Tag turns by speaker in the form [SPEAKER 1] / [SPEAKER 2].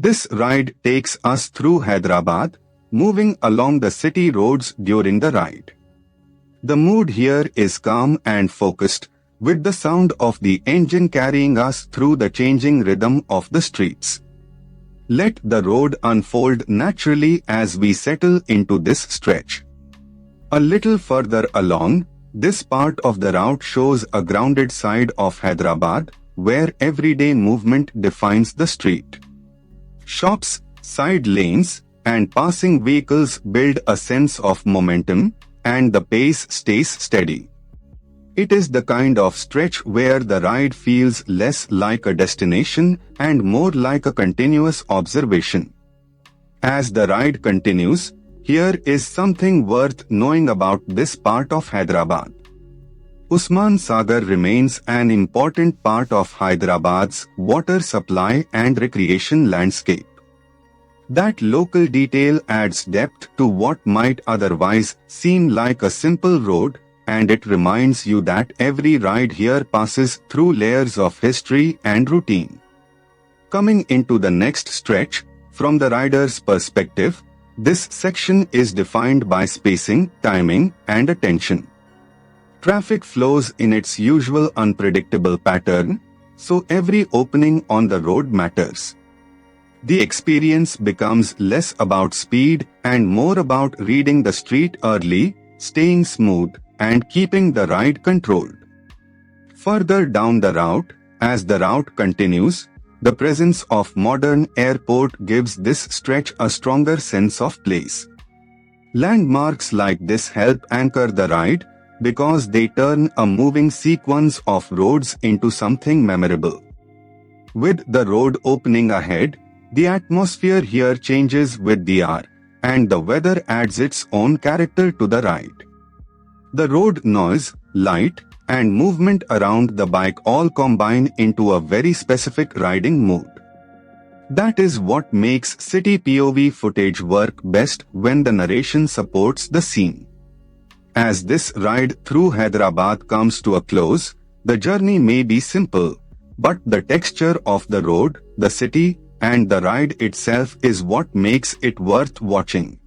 [SPEAKER 1] This ride takes us through Hyderabad, moving along the city roads during the ride. The mood here is calm and focused, with the sound of the engine carrying us through the changing rhythm of the streets. Let the road unfold naturally as we settle into this stretch. A little further along, this part of the route shows a grounded side of Hyderabad, where everyday movement defines the street. Shops, side lanes, and passing vehicles build a sense of momentum, and the pace stays steady. It is the kind of stretch where the ride feels less like a destination and more like a continuous observation. As the ride continues, here is something worth knowing about this part of Hyderabad. Usman Sagar remains an important part of Hyderabad's water supply and recreation landscape. That local detail adds depth to what might otherwise seem like a simple road, and it reminds you that every ride here passes through layers of history and routine. Coming into the next stretch, from the rider's perspective, this section is defined by spacing, timing, and attention. Traffic flows in its usual unpredictable pattern, so every opening on the road matters. The experience becomes less about speed and more about reading the street early, staying smooth, and keeping the ride controlled. Further down the route, as the route continues, the presence of modern airport gives this stretch a stronger sense of place. Landmarks like this help anchor the ride because they turn a moving sequence of roads into something memorable. With the road opening ahead, the atmosphere here changes with the hour, and the weather adds its own character to the ride. The road noise, light, and movement around the bike all combine into a very specific riding mood. That is what makes city POV footage work best when the narration supports the scene. As this ride through Hyderabad comes to a close, the journey may be simple, but the texture of the road, the city, and the ride itself is what makes it worth watching.